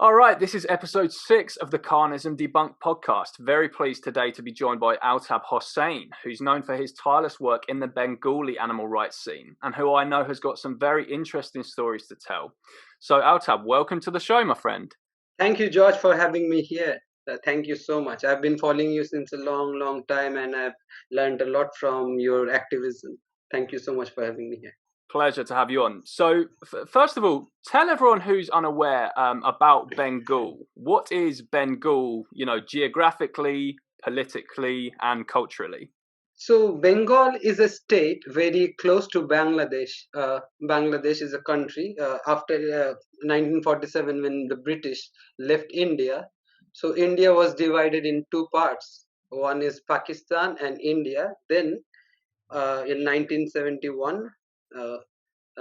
All right, this is episode 6 of the Carnism Debunked podcast. Very pleased today to be joined by Altab Hossain, who's known for his tireless work in the Bengali animal rights scene, and who I know has got some very interesting stories to tell. So, Altab, welcome to the show, my friend. Thank you, George, for having me here. Thank you so much. I've been following you since a long, long time, and I've learned a lot from your activism. Thank you so much for having me here. Pleasure to have you on. So, first of all, tell everyone who's unaware about Bengal. What is Bengal, geographically, politically, and culturally? So, Bengal is a state very close to Bangladesh. Bangladesh is a country after 1947 when the British left India. So, India was divided in two parts. One is Pakistan and India. Then, in 1971, uh,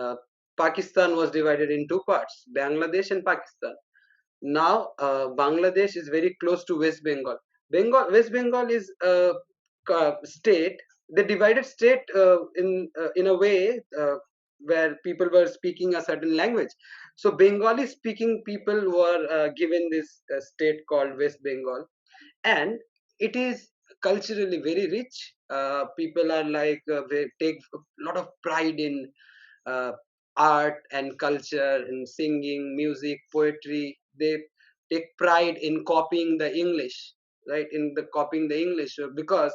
uh, Pakistan was divided in two parts, Bangladesh and Pakistan. Now, Bangladesh is very close to West Bengal. West Bengal is a state, the divided state in a way where people were speaking a certain language. So, Bengali speaking people were given this state called West Bengal, and it is culturally very rich. People are like they take a lot of pride in uh, art and culture and singing, music, poetry. They take pride in copying the English, right? In the copying the English because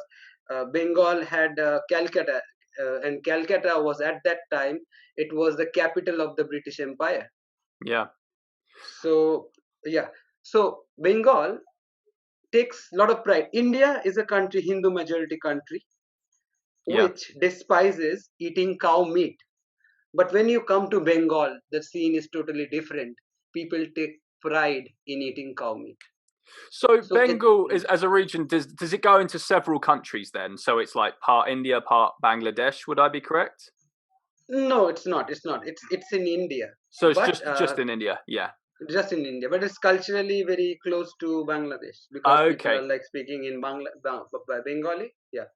Bengal had Calcutta, and Calcutta was at that time it was the capital of the British Empire. Yeah. So yeah, so Bengal takes a lot of pride. India is a country, Hindu majority country, Yeah. which despises eating cow meat. But when you come to Bengal, the scene is totally different. People take pride in eating cow meat. So So it Bengal is as a region. Does it go into several countries then? So it's like part India, part Bangladesh. Would I be correct? no, it's not. It's not. It's in India, So it's but just in India. Yeah. just in India. But it's culturally very close to Bangladesh because people Okay. are like speaking in Bengali. Yeah.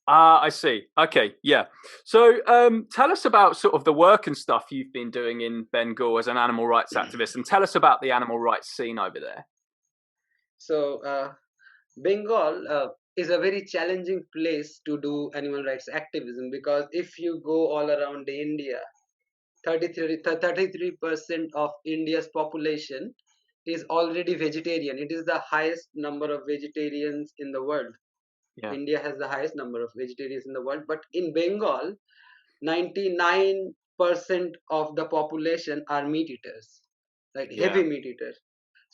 Ah, I see. Okay. Yeah. So tell us about sort of the work and stuff you've been doing in Bengal as an animal rights activist, and tell us about the animal rights scene over there. So Bengal is a very challenging place to do animal rights activism because if you go all around India, 33% of India's population is already vegetarian. It is the highest number of vegetarians in the world. Yeah. India has the highest number of vegetarians in the world, but in Bengal, 99% of the population are meat eaters, like Yeah. heavy meat eaters.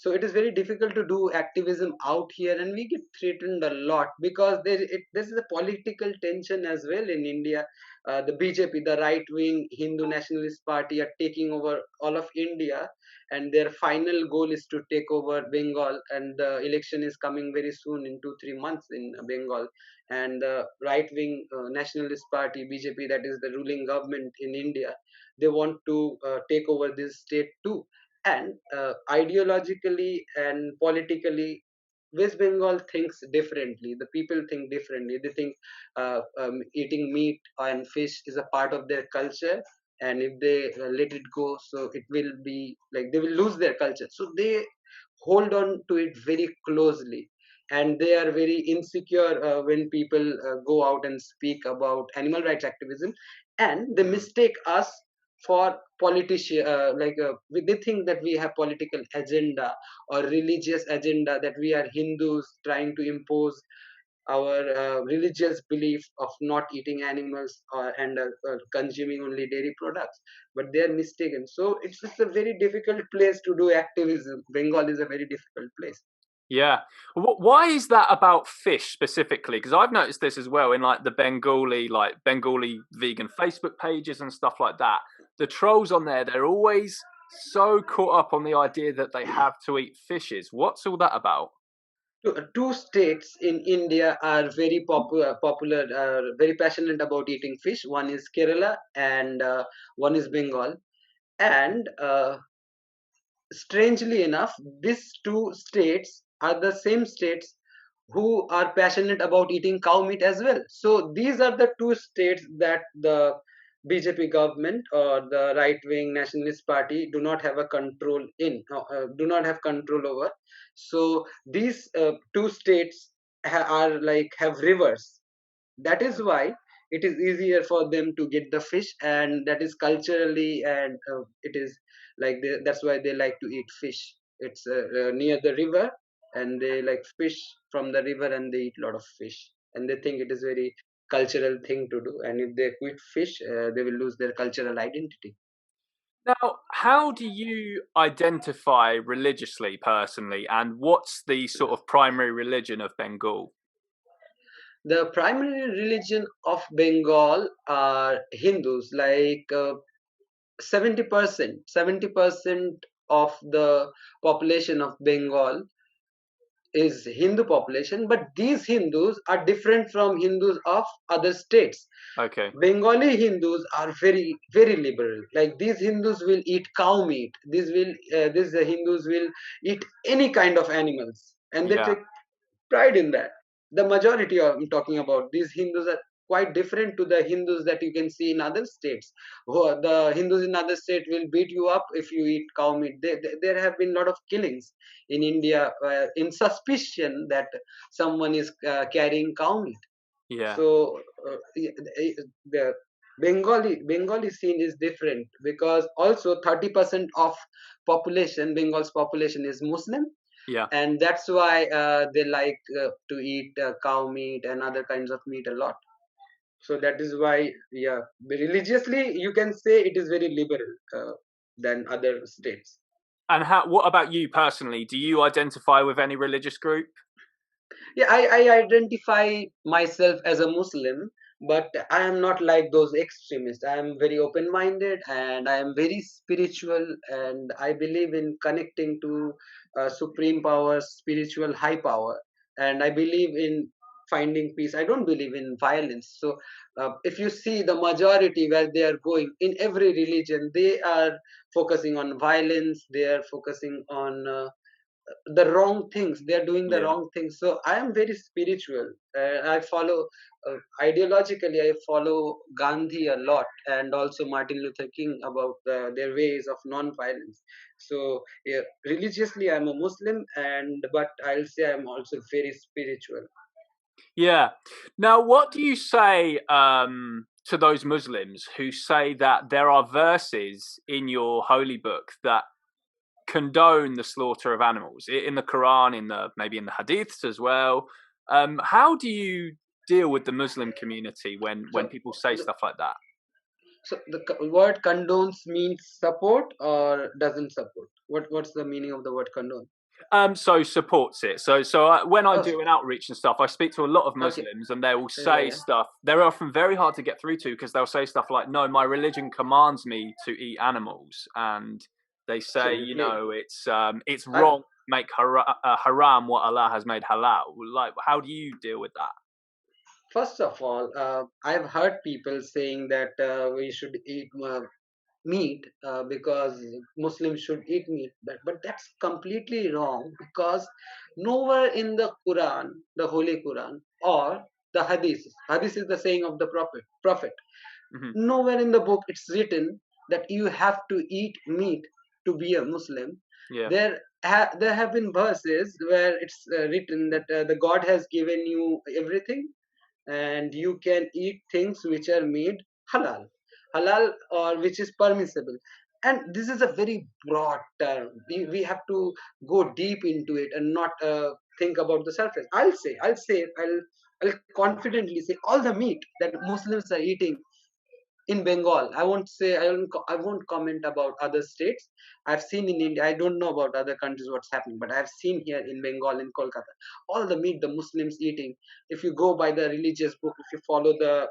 So it is very difficult to do activism out here, and we get threatened a lot because there is a political tension as well in India. The BJP, the right wing Hindu nationalist party, are taking over all of India, and their final goal is to take over Bengal. And the election is coming very soon in 2-3 months in Bengal. And the right wing nationalist party BJP, that is the ruling government in India, they want to take over this state too. And ideologically and politically, West Bengal thinks differently. The people think differently. They think eating meat and fish is a part of their culture, and if they let it go, so it will be like they will lose their culture. So they hold on to it very closely, and they are very insecure when people go out and speak about animal rights activism, and they mistake us for politician, they think that we have political agenda or religious agenda, that we are Hindus trying to impose our religious belief of not eating animals and consuming only dairy products. But they are mistaken. So it's a very difficult place to do activism. Bengal is a very difficult place. Yeah. Why is that about fish specifically? Because I've noticed this as well in like the Bengali vegan Facebook pages and stuff like that. The trolls on there, they're always so caught up on the idea that they have to eat fishes. What's all that about? Two states in India are very popular, very passionate about eating fish. One is Kerala, and one is Bengal. And strangely enough, these two states are the same states who are passionate about eating cow meat as well. So these are the two states that the BJP government or the right wing nationalist party do not have a control do not have control over. So these two states are like have rivers. That is why it is easier for them to get the fish, and that is culturally, and it is like that's why they like to eat fish. It's near the river, and they like fish from the river, and they eat a lot of fish, and they think it is very cultural thing to do, and if they quit fish, they will lose their cultural identity. Now, how do you identify religiously, personally, and what's the sort of primary religion of Bengal? The primary religion of Bengal are Hindus, like 70% of the population of Bengal is Hindu population, but these Hindus are different from Hindus of other states. Okay. Bengali Hindus are very very liberal. Like these Hindus will eat cow meat. These Hindus will eat any kind of animals, and they Yeah. take pride in that. The majority I'm talking about, these Hindus are quite different to the Hindus that you can see in other states. The Hindus in other states will beat you up if you eat cow meat. There have been a lot of killings in India in suspicion that someone is carrying cow meat. Yeah. So the Bengali scene is different, because also 30% of Bengal's population is Muslim, Yeah. and that's why they like to eat cow meat and other kinds of meat a lot. So that is why, yeah, religiously you can say it is very liberal than other states. And how? What about you personally? Do you identify with any religious group? Yeah, I identify myself as a Muslim, but I am not like those extremists. I am very open minded, and I am very spiritual, and I believe in connecting to supreme power, spiritual high power, and I believe in finding peace. I don't believe in violence. So if you see the majority where they are going in every religion, they are focusing on violence, they are focusing on the wrong things, they are doing the Yeah. wrong things. So I am very spiritual. I follow ideologically, I follow Gandhi a lot, and also Martin Luther King about their ways of non-violence. So yeah, religiously I'm a Muslim, and but I'll say I'm also very spiritual. Yeah. Now, what do you say to those Muslims who say that there are verses in your holy book that condone the slaughter of animals in the Quran, in the maybe in the Hadiths as well? How do you deal with the Muslim community when So people say stuff like that? so the word condones means support or doesn't support? What's the meaning of the word condone? So supports it. When I Oh, do an outreach and stuff, I speak to a lot of okay. Muslims, and they will Yeah, say yeah. stuff. They're often very hard to get through to because they'll say stuff like, "No, my religion commands me to eat animals," and they say, Absolutely. it's I, wrong to make haram what Allah has made halal. Like, how do you deal with that? First of all, I've heard people saying that we should eat meat because Muslims should eat meat, but that's completely wrong, because nowhere in the Quran, the Holy Quran, or the Hadith is the saying of the Prophet. Hmm. Nowhere in the book it's written that you have to eat meat to be a Muslim. Yeah. There have been verses where it's written that the God has given you everything, and you can eat things which are made halal, or which is permissible. And this is a very broad term. We have to go deep into it and not think about the surface. I'll confidently say all the meat that Muslims are eating in Bengal. I won't comment about other states. I've seen in India. I don't know about other countries what's happening, but I've seen here in Bengal, in Kolkata, all the meat the Muslims eating. If you go by the religious book, if you follow the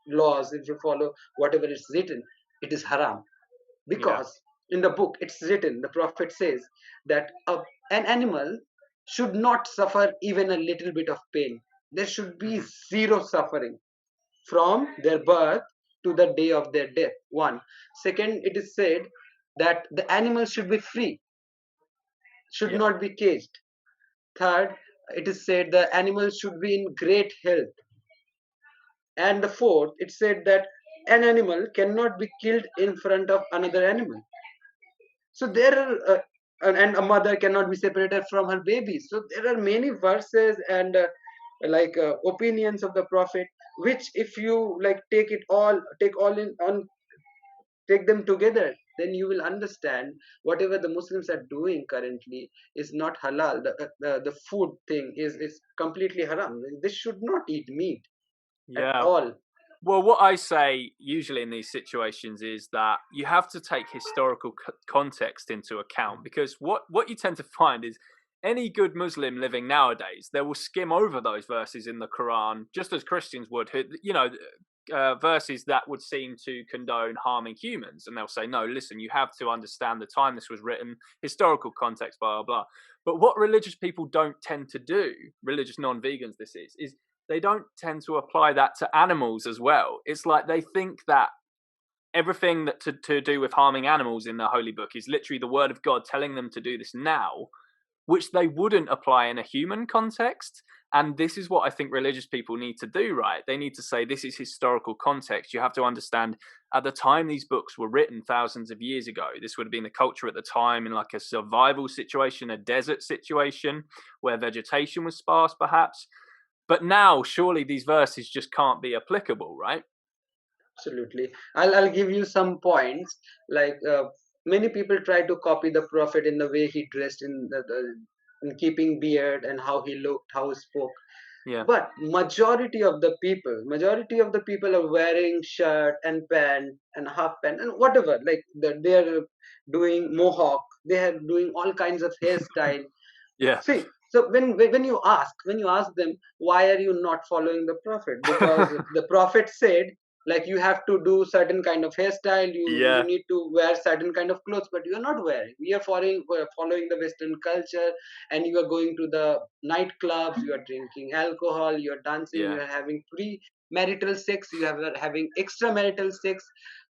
laws, if you follow whatever is written, it is haram, Yeah. because in the book it's written. The Prophet says that an animal should not suffer even a little bit of pain. There should be Hmm. zero suffering from their birth to the day of their death. One. Second, it is said that the animals should be free, should Yeah. not be caged. Third, it is said the animals should be in great health. And the fourth, it said that an animal cannot be killed in front of another animal. So there are and a mother cannot be separated from her baby. So there are many verses and opinions of the prophet, which if you like take all in on take them together, then you will understand whatever the Muslims are doing currently is not halal. The food thing is completely haram. They should not eat meat at Yeah. all. Well, what I say usually in these situations is that you have to take historical context into account, because what you tend to find is any good Muslim living nowadays, they will skim over those verses in the Quran, just as Christians would, verses that would seem to condone harming humans. And they'll say, no, listen, you have to understand the time this was written, historical context, blah, blah, blah. But what religious people don't tend to do, religious non vegans, this is they don't tend to apply that to animals as well. It's like they think that everything that to do with harming animals in the holy book is literally the word of God telling them to do this now, which they wouldn't apply in a human context. And this is what I think religious people need to do, right? They need to say this is historical context. You have to understand at the time these books were written thousands of years ago, this would have been the culture at the time in like a survival situation, a desert situation where vegetation was sparse, perhaps. But now, surely these verses just can't be applicable, right? Absolutely. I'll give you some points. Like many people try to copy the prophet in the way he dressed, in keeping beard and how he looked, how he spoke. Yeah. But majority of the people are wearing shirt and pant and half pant and whatever. Like they're doing mohawk. They are doing all kinds of hairstyle. Yeah. See, so when you ask them, why are you not following the prophet? Because the prophet said, like, you have to do certain kind of hairstyle, you Yeah. need to wear certain kind of clothes, but you are not wearing. We are following the Western culture, and you are going to the nightclubs, you are drinking alcohol, you are dancing, Yeah. you are having pre-marital sex, you are having extramarital sex,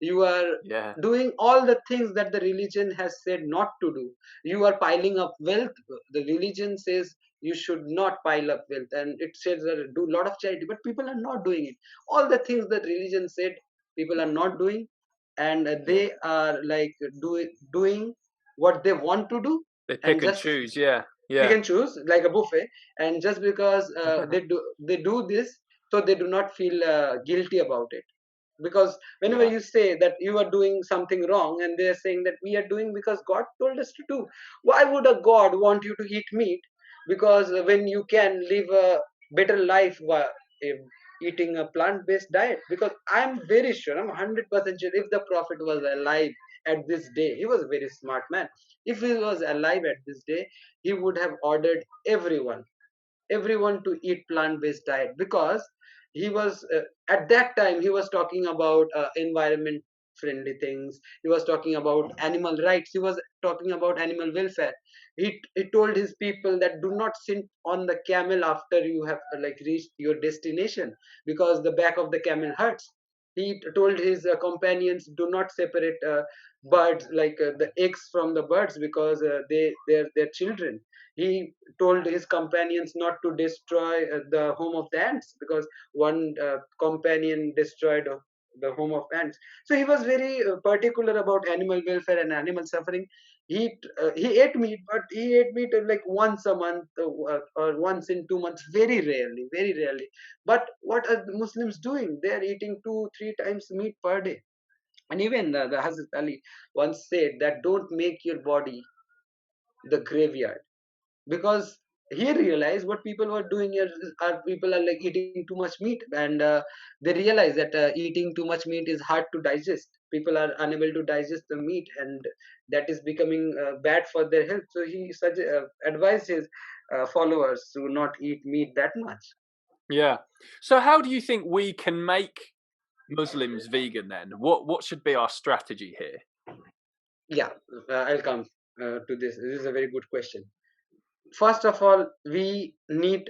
you are Yeah. doing all the things that the religion has said not to do. You are piling up wealth. The religion says you should not pile up wealth, and it says that do a lot of charity, but people are not doing it. All the things that religion said, people are not doing, and Yeah. they are like doing what they want to do, They and pick and just choose. Yeah. pick Yeah. and choose like a buffet. And just because they do this, so they do not feel guilty about it. Because whenever Yeah. you say that you are doing something wrong, and they are saying that we are doing because God told us to do, why would a God want you to eat meat? Because when you can live a better life while eating a plant-based diet. Because I'm very sure, I'm 100% sure, if the prophet was alive at this day, he was a very smart man. If he was alive at this day, he would have ordered everyone to eat plant-based diet. Because he was at that time he was talking about environment friendly things, he was talking about animal rights, he was talking about animal welfare. He told his people that do not sit on the camel after you have reached your destination, because the back of the camel hurts. He told his companions, do not separate birds, the eggs from the birds, because they're children. He told his companions not to destroy the home of the ants, because one companion destroyed the home of ants. So he was very particular about animal welfare and animal suffering. He ate meat, but he ate meat like once a month, or once in 2 months, very rarely. But what are the Muslims doing? They are eating 2 3 times meat per day. And even the Hazrat Ali once said that don't make your body the graveyard. Because he realized what people were doing here are people are like eating too much meat, and they realize that eating too much meat is hard to digest. People are unable to digest the meat, and that is becoming bad for their health. So he advised his followers to not eat meat that much. Yeah. So, how do you think we can make Muslims vegan then? What should be our strategy here? Yeah, I'll come to this. This is a very good question. First of all, we need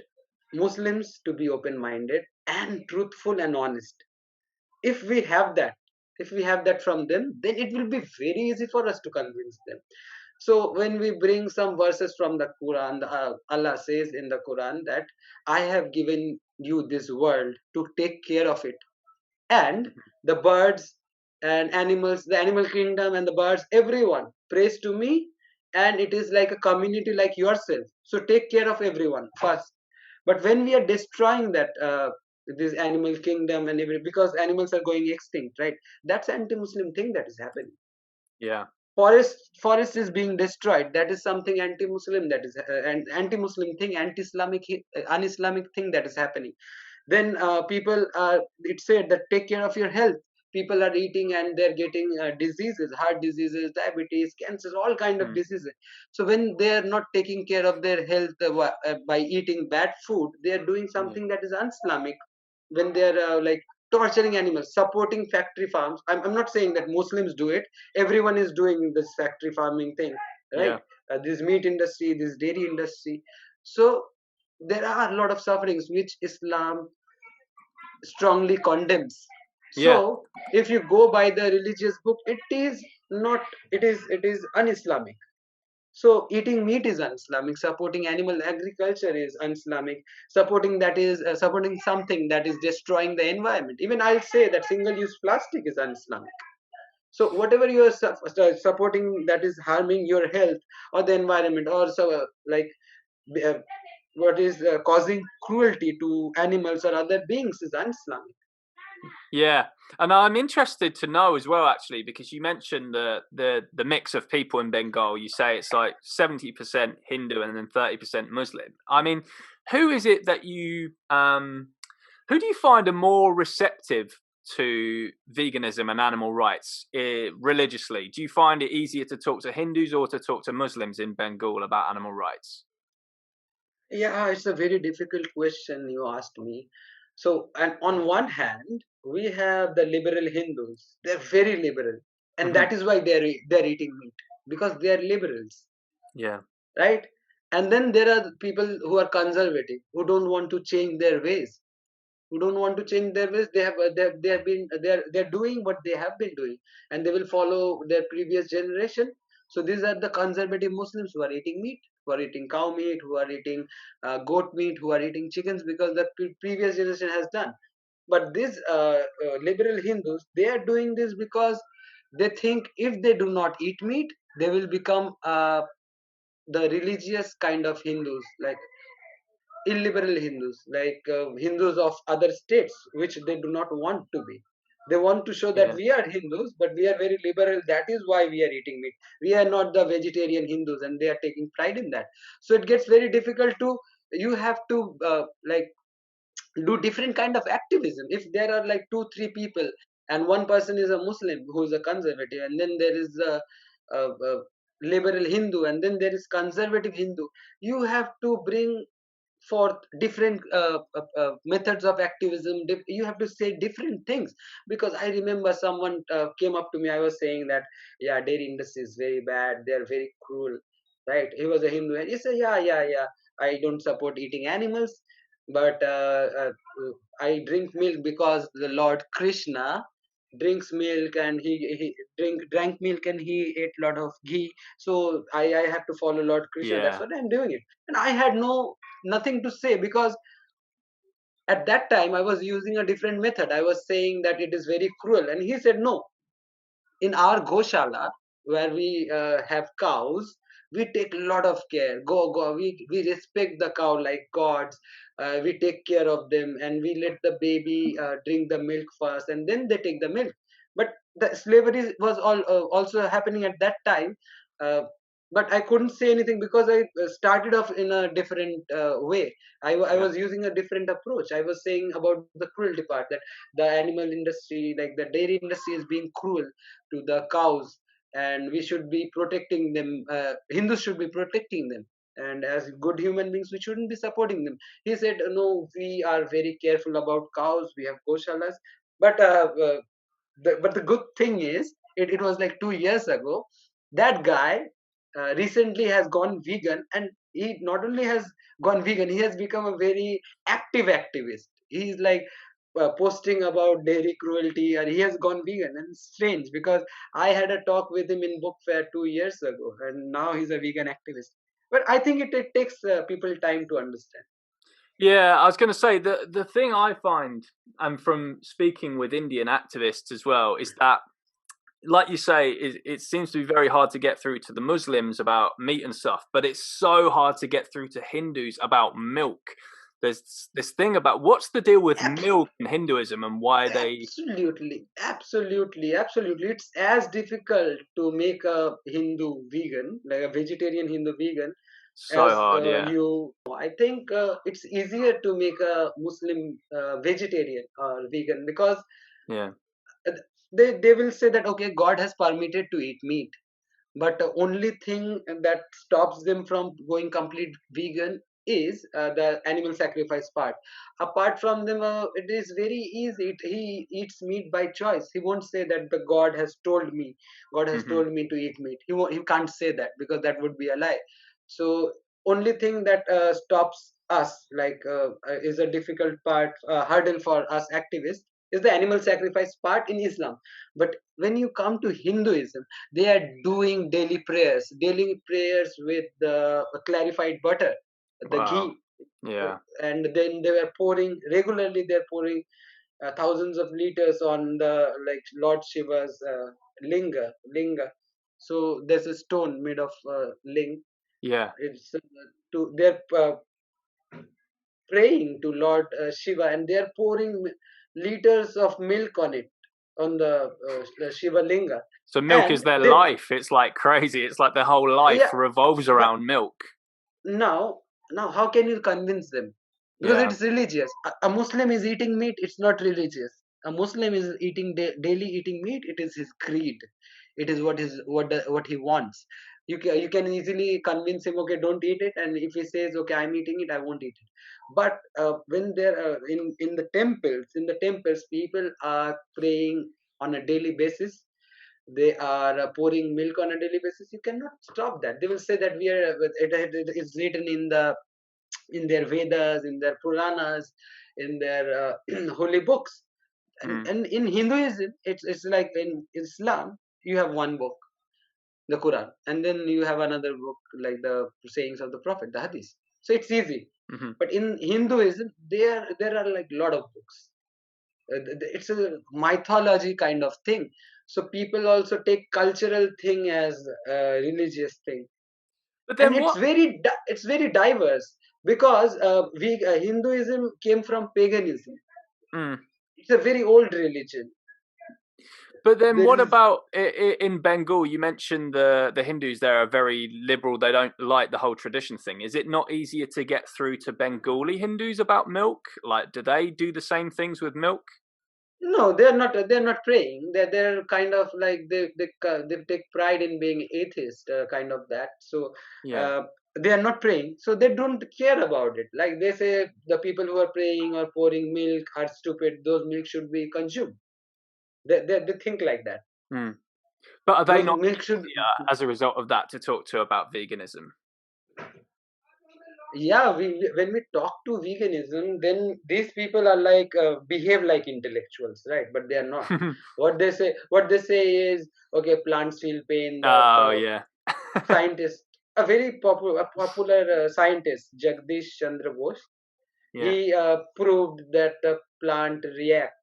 Muslims to be open minded and truthful and honest. If we have that, if we have that from them, then it will be very easy for us to convince them. So when we bring some verses from the Quran, Allah says in the Quran that I have given you this world to take care of it. And the birds and animals, the animal kingdom and the birds, everyone prays to me. And it is like a community like yourself, so take care of everyone first. But when we are destroying that this animal kingdom and every, because animals are going extinct, right? That's anti-Muslim thing that is happening. Yeah. Forest is being destroyed, that is something anti-Muslim, that is an anti-Muslim thing, anti-Islamic, un-Islamic thing that is happening. Then people are, it said that take care of your health. People are eating and they're getting diseases, heart diseases, diabetes, cancers, all kind of Mm. diseases. So when they are not taking care of their health by eating bad food, they are doing Yeah. something that is un-Islamic. When they are like torturing animals, supporting factory farms. I'm not saying that Muslims do it, everyone is doing this factory farming thing, right? Yeah. This meat industry, this dairy industry. So there are a lot of sufferings which Islam strongly condemns. Yeah. So if you go by the religious book, it is not, it is un-Islamic. So eating meat is un-Islamic, supporting animal agriculture is un-Islamic, supporting that is supporting something that is destroying the environment. Even I'll say that single use plastic is un-Islamic. So whatever you are supporting that is harming your health or the environment, or so like uh, what is causing cruelty to animals or other beings is un-Islamic. Yeah, and I'm interested to know as well, actually, because you mentioned the mix of people in Bengal. You say it's like 70% Hindu and then 30% Muslim. I mean, who is it that who do you find are more receptive to veganism and animal rights religiously? Do you find it easier to talk to Hindus or to talk to Muslims in Bengal about animal rights? Yeah, it's a very difficult question you asked me. So, and on one hand, we have the liberal Hindus. They're very liberal, and Hmm. that is why they're eating meat, because they are liberals, Yeah, right? And then there are people who are conservative, who don't want to change their ways, who don't want to change their ways. They have been they're doing what they have been doing, and they will follow their previous generation. So these are the conservative Muslims who are eating meat, who are eating cow meat, who are eating goat meat, who are eating chickens, because the previous generation has done. But these liberal Hindus, they are doing this because they think if they do not eat meat, they will become the religious kind of Hindus, like illiberal Hindus, like Hindus of other states, which they do not want to be. They want to show that yeah, we are Hindus, but we are very liberal. That is why we are eating meat. We are not the vegetarian Hindus, and they are taking pride in that. So it gets very difficult to. You have to like do different kind of activism. If there are like two, three people, and one person is a Muslim who is a conservative, and then there is a liberal Hindu, and then there is conservative Hindu, you have to bring for different methods of activism. You have to say different things, because I remember someone came up to me. I was saying that, yeah, dairy industry is very bad, they are very cruel, right? He was a Hindu, and he said, yeah, yeah, yeah, I don't support eating animals, but I drink milk because the Lord Krishna drinks milk, and he drank milk, and he ate a lot of ghee. So I have to follow Lord Krishna, that's yeah, what I'm doing it. And I had nothing to say, because at that time I was using a different method. I was saying that it is very cruel, and he said, no, in our goshala, where we have cows, we take a lot of care. We respect the cow like gods. We take care of them, and we let the baby drink the milk first, and then they take the milk. But the slavery was also happening at that time. uh, but I couldn't say anything, because I started off in a different way. I yeah, was using a different approach. I was saying about the cruelty part, that the animal industry, like the dairy industry, is being cruel to the cows, and we should be protecting them. Hindus should be protecting them, and as good human beings, we shouldn't be supporting them. He said, no, we are very careful about cows, we have goshalas. But but the good thing is, it was like 2 years ago. That guy recently has gone vegan, and he not only has gone vegan, he has become a very active activist. He's like posting about dairy cruelty, and he has gone vegan. And it's strange, because I had a talk with him in book fair 2 years ago, and now he's a vegan activist. But I think it takes people time to understand. Yeah, I was going to say the thing I find, and from speaking with Indian activists as well, is that, like you say, it seems to be very hard to get through to the Muslims about meat and stuff, but it's so hard to get through to Hindus about milk. There's this thing about what's the deal with milk in Hinduism and why they Absolutely. It's as difficult to make a Hindu vegan, like a vegetarian Hindu vegan, so as hard. Yeah, I think it's easier to make a Muslim vegetarian or vegan because yeah, uh, they will say that okay, God has permitted to eat meat, but the only thing that stops them from going complete vegan is the animal sacrifice part. Apart from them, it is very easy. He eats meat by choice. He won't say that the God has hmm told me to eat meat. He can't say that because that would be a lie. So only thing that stops us, like is a difficult part, hurdle for us activists, is the animal sacrifice part in Islam. But when you come to Hinduism, they are doing daily prayers with the clarified butter, the wow, ghee, yeah, and then they were pouring regularly. They're pouring thousands of liters on the like Lord Shiva's linga. So there's a stone made of ling. yeah. It's to they're praying to Lord Shiva, and they're pouring liters of milk on it, on the Shiva linga, So milk is and their they life. It's like crazy. It's like their whole life yeah, revolves but around milk. now how can you convince them, because Yeah. it's religious. A Muslim is eating meat, it's not religious. A Muslim is eating daily eating meat, it is his creed. It is what he wants. You can easily convince him, okay, don't eat it, and if he says okay, I'm eating it, I won't eat it. But when they're in the temples, people are praying on a daily basis. They are pouring milk on a daily basis. You cannot stop that. They will say that it's written in their Vedas, in their Puranas, in their holy books. and, Mm. and in Hinduism, it's like in Islam, you have one book, the Quran, and then you have another book like the sayings of the Prophet, the Hadith. So it's easy. Hmm. But in Hinduism, there are like a lot of books. It's a mythology kind of thing. So people also take cultural thing as a religious thing, But and then what? it's very diverse, because Hinduism came from paganism. Mm. It's a very old religion. But then There what is about in Bengal? You mentioned the Hindus there are very liberal. They don't like the whole tradition thing. Is it not easier to get through to Bengali Hindus about milk? Like, do they do the same things with milk? No, they're not praying. They're kind of like they take pride in being atheist, kind of that. So Yeah. uh, they are not praying, so they don't care about it. Like they say, the people who are praying or pouring milk are stupid. Those milk should be consumed. They think like that. Mm. But are they Those not milk should. easier as a result of that to talk to about veganism? Yeah, when we talk to veganism, then these people are like behave like intellectuals, right? But they are not. What they say is, okay, plants feel pain. The Oh yeah. scientist, a popular scientist, Jagdish Chandra Bose, Yeah. he proved that the plant react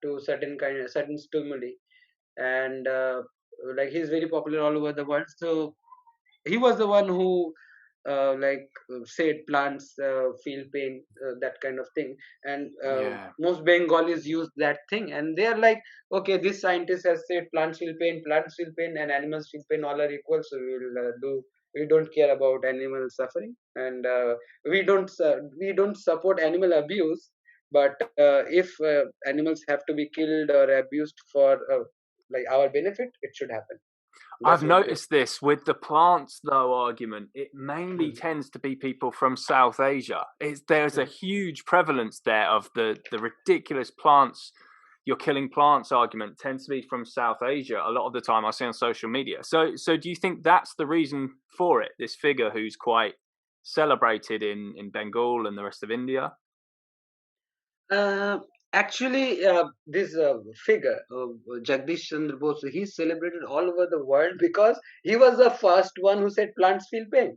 to certain stimuli, and like he's very popular all over the world. So he was the one who said plants feel pain, that kind of thing. And Yeah. most Bengalis use that thing, and they are like, okay, this scientist has said plants feel pain and animals feel pain, all are equal, so we don't care about animal suffering, and we don't support animal abuse. But if animals have to be killed or abused for like our benefit, it should happen. I've That's what they. noticed this with the plants, though, argument. It mainly tends to be people from South Asia. There's a huge prevalence there of the ridiculous plants, you're killing plants argument tends to be from South Asia a lot of the time I see on social media. So do you think that's the reason for it? This figure who's quite celebrated in Bengal and the rest of India? Uh, Actually, this figure, Jagdish Chandra Bose, he's celebrated all over the world because he was the first one who said plants feel pain.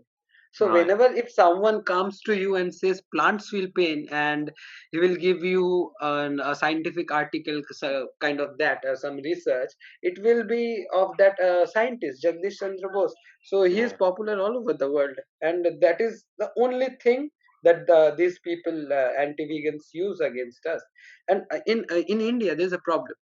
So Right. whenever if someone comes to you and says plants feel pain, and he will give you a scientific article, kind of that, some research, it will be of that scientist Jagdish Chandra Bose. So he is Yeah. popular all over the world, and that is the only thing that these people, anti-vegans, use against us. And in India, there's a problem.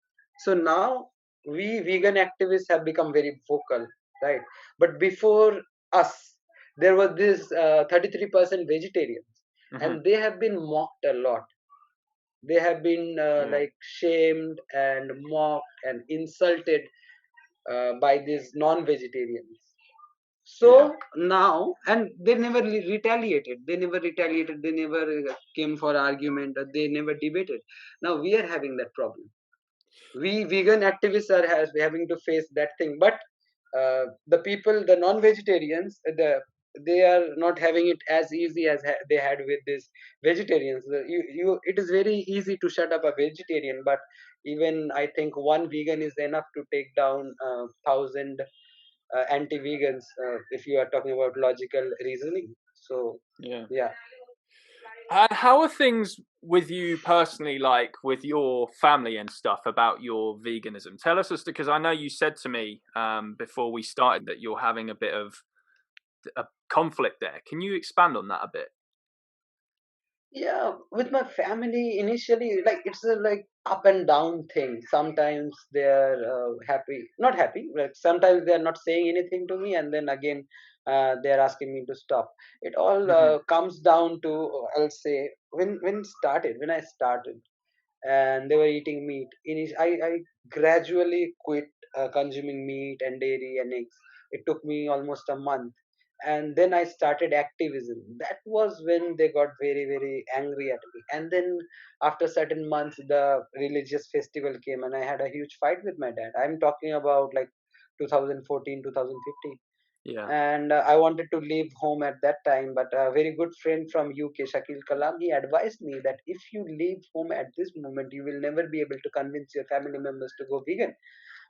So now we vegan activists have become very vocal, right? But before us, there was this 33% vegetarians, Hmm. and they have been mocked a lot. They have been Yeah. like shamed and mocked and insulted by these non-vegetarians. Yeah. So now, and they never retaliated. They never retaliated. They never came for argument. They never debated. Now we are having that problem. We vegan activists are having to face that thing, but the people, the non-vegetarians, they are not having it as easy as they had with these vegetarians. It is very easy to shut up a vegetarian, but even I think one vegan is enough to take down 1,000 anti-vegans, if you are talking about logical reasoning. So Yeah. yeah. And how are things with you personally, like with your family and stuff, about your veganism? Tell us, because I know you said to me before we started that you're having a bit of a conflict there. Can you expand on that a bit? Yeah, with my family initially, like it's a like up and down thing. Sometimes they're happy, not happy. Like sometimes they're not saying anything to me, and then again, they're asking me to stop. It all Hmm. comes down to, I'll say, when I started, and they were eating meat. I gradually quit consuming meat and dairy and eggs. It took me almost a month. And then I started activism. That was when they got very, very angry at me. And then after certain months, the religious festival came, and I had a huge fight with my dad. I'm talking about like 2014, 2015. Yeah. And I wanted to leave home at that time, but a very good friend from UK, Shakil Kalam, he advised me that if you leave home at this moment, you will never be able to convince your family members to go vegan.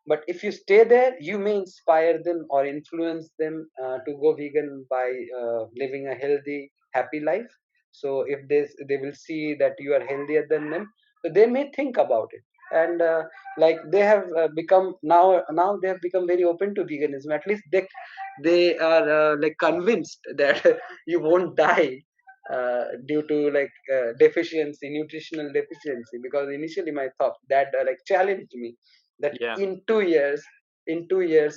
But if you stay there, you may inspire them or influence them to go vegan by living a healthy, happy life. So if they will see that you are healthier than them, so they may think about it. And like they have become now they have become very open to veganism. At least they are like convinced that you won't die due to like deficiency, nutritional deficiency. Because initially my thought that like challenged me that Yeah. in 2 years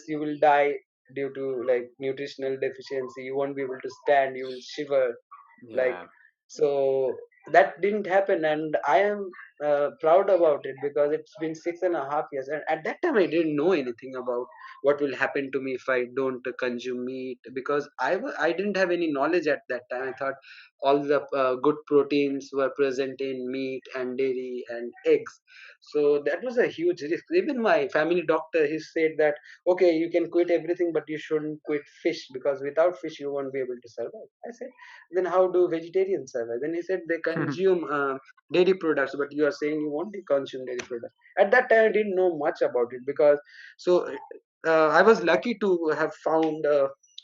you will die due to like nutritional deficiency. You won't be able to stand. You will shiver, like. Yeah. So that didn't happen, and I am proud about it, because it's been 6.5 years, and at that time I didn't know anything about what will happen to me if I don't consume meat, because I didn't have any knowledge at that time. I thought all the good proteins were present in meat and dairy and eggs. So that was a huge risk. Even my family doctor, he said that okay, you can quit everything, but you shouldn't quit fish, because without fish you won't be able to survive. I said, then how do vegetarians survive? Then he said they consume dairy products, but you are saying you won't consume dairy products. At that time I didn't know much about it, because so I was lucky to have found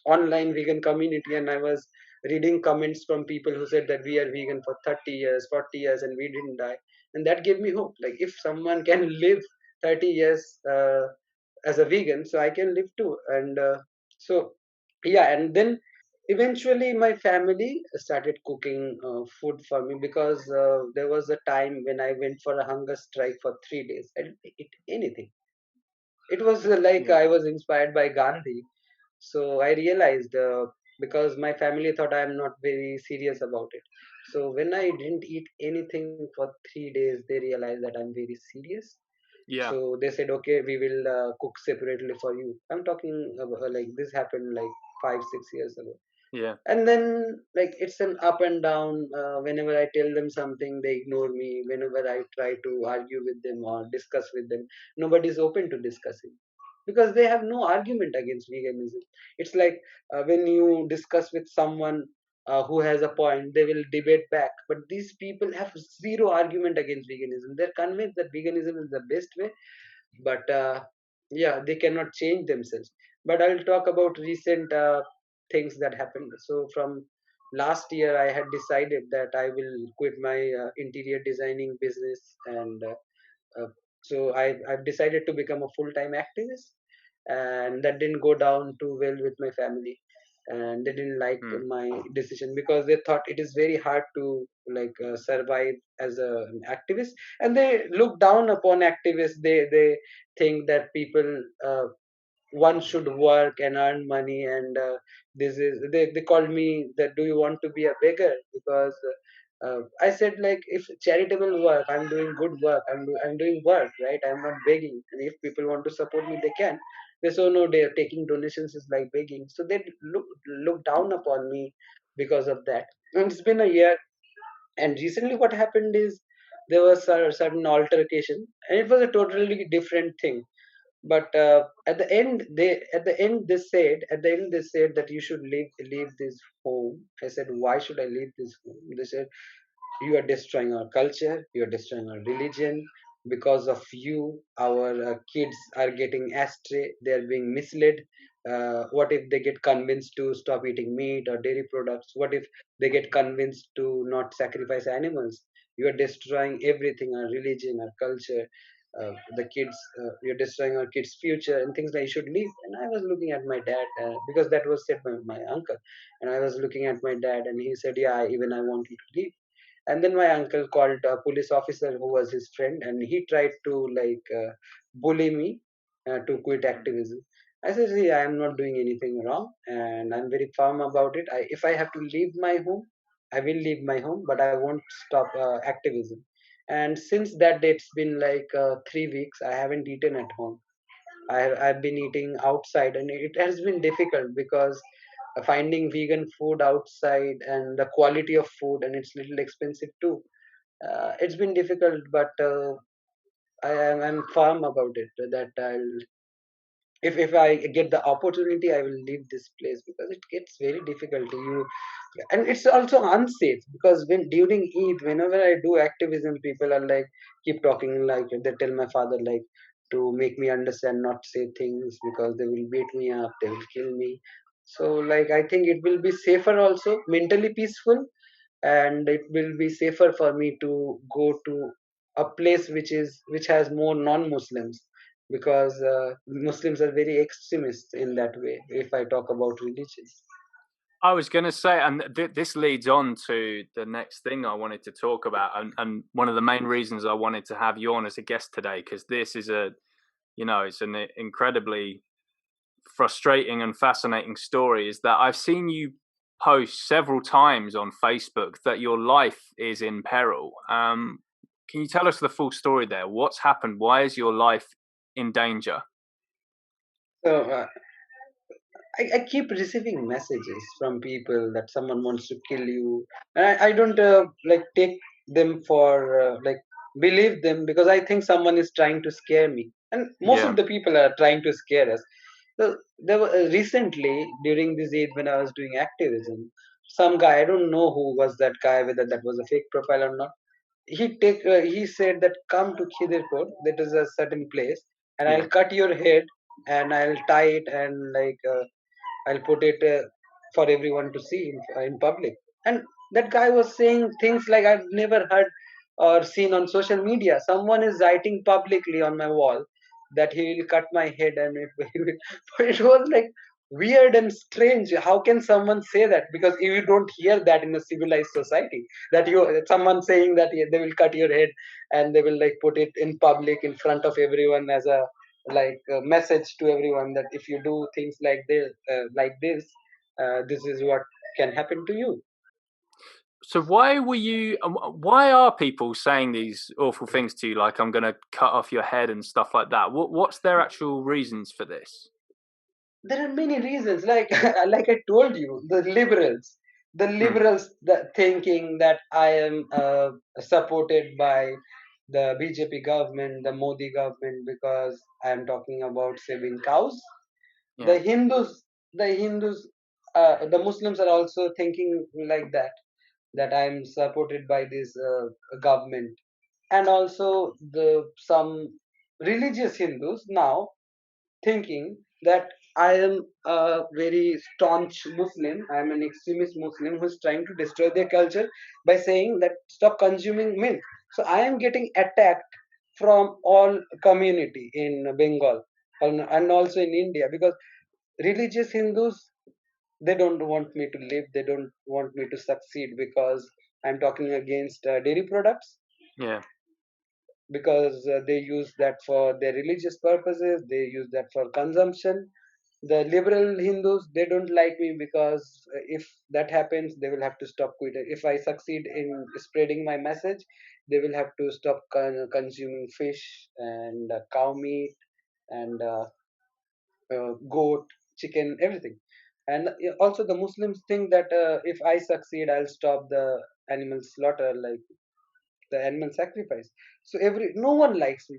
online vegan community, and I was reading comments from people who said that we are vegan for 30 years, 40 years, and we didn't die. And that gave me hope, like if someone can live 30 years as a vegan, so I can live too. And so yeah. And then eventually my family started cooking food for me, because there was a time when I went for a hunger strike for 3 days. I didn't eat anything. It was like Yeah. I was inspired by Gandhi. So I realized, because my family thought I am not very serious about it. So when I didn't eat anything for 3 days, they realized that I'm very serious. Yeah. So they said, okay, we will cook separately for you. I'm talking about, like this happened like 5 6 years ago. Yeah. And then like it's an up and down. Whenever I tell them something, they ignore me. Whenever I try to argue with them or discuss with them, nobody's open to discussing, because they have no argument against veganism. It's like when you discuss with someone who has a point, they will debate back. But these people have zero argument against veganism. They're convinced that veganism is the best way, but yeah, they cannot change themselves. But I'll talk about recent. things that happened. So from last year, I had decided that I will quit my interior designing business, and so I've decided to become a full-time activist, and that didn't go down too well with my family, and they didn't like Hmm. my decision because they thought it is very hard to survive as an activist, and they look down upon activists. They think that people one should work and earn money, and this is they called me that, do you want to be a beggar? Because I said, like, if charitable work, I'm doing good work, I'm doing work, right? I'm not begging, and if people want to support me, they can. They say, oh no, they're taking donations is like begging, so they look down upon me because of that. And it's been a year, and recently what happened is there was a certain altercation, and it was a totally different thing. But at the end they said that you should leave this home. I said, why should I leave this home? They said, you are destroying our culture, you are destroying our religion. Because of you, our kids are getting astray, they are being misled. What if they get convinced to stop eating meat or dairy products? What if they get convinced to not sacrifice animals? You are destroying everything, our religion, our culture, the kids. You're destroying our kids future and things, like you should leave. And I was looking at my dad, because that was said by my uncle, and I was looking at my dad, and he said, yeah, even I want you to leave. And then my uncle called a police officer who was his friend, and he tried to bully me to quit activism. I said, see, I am not doing anything wrong, and I'm very firm about it. If I have to leave my home, I will leave my home, but I won't stop activism. And since that day, it's been like 3 weeks, I haven't eaten at home. I've been eating outside, and it has been difficult because finding vegan food outside and the quality of food, and it's little expensive too. It's been difficult, but I'm firm about it that if I get the opportunity, I will leave this place because it gets very difficult. And it's also unsafe because when during Eid, whenever I do activism, people are like keep talking, like they tell my father like to make me understand, not say things because they will beat me up, they will kill me. So like I think it will be safer, also mentally peaceful, and it will be safer for me to go to a place which has more non-Muslims, because Muslims are very extremist in that way. If I talk about religion. I was going to say, and this leads on to the next thing I wanted to talk about, and one of the main reasons I wanted to have you on as a guest today, because this is it's an incredibly frustrating and fascinating story, is that I've seen you post several times on Facebook that your life is in peril. Can you tell us the full story there? What's happened? Why is your life in danger? So I keep receiving messages from people that someone wants to kill you, and I don't like take them for believe them, because I think someone is trying to scare me, and most of Yeah, the people are trying to scare us. So there were recently during this age when I was doing activism, some guy, I don't know who was that guy, whether that was a fake profile or not. He said that come to Khidirpur, that is a certain place, and yeah. I'll cut your head and I'll tie it, and I'll put it for everyone to see in public. And that guy was saying things like I've never heard or seen on social media. Someone is writing publicly on my wall that he will cut my head, and it was like weird and strange. How can someone say that? Because you don't hear that in a civilized society. That someone saying that they will cut your head and they will like put it in public in front of everyone as a a message to everyone that if you do things like this, this is what can happen to you. So why were you? Why are people saying these awful things to you? Like I'm going to cut off your head and stuff like that. What's their actual reasons for this? There are many reasons, like like I told you, the Hmm. liberals that thinking that I am supported by the BJP government, the Modi government, because I am talking about saving cows. Yeah. The hindus the hindus uh, the Muslims are also thinking like that I'm supported by this government. And also the some religious Hindus now thinking that I am a very staunch Muslim. I am an extremist Muslim who's trying to destroy their culture by saying that stop consuming milk. So I am getting attacked from all community in Bengal and also in India, because religious Hindus, they don't want me to live. They don't want me to succeed because I'm talking against dairy products, Yeah. because they use that for their religious purposes, they use that for consumption. The liberal Hindus, they don't like me because if that happens, they will have to stop quitting. If I succeed in spreading my message, they will have to stop consuming fish and cow meat and goat, chicken, everything. And also the Muslims think that if I succeed, I'll stop the animal slaughter, like the animal sacrifice. So no one likes me.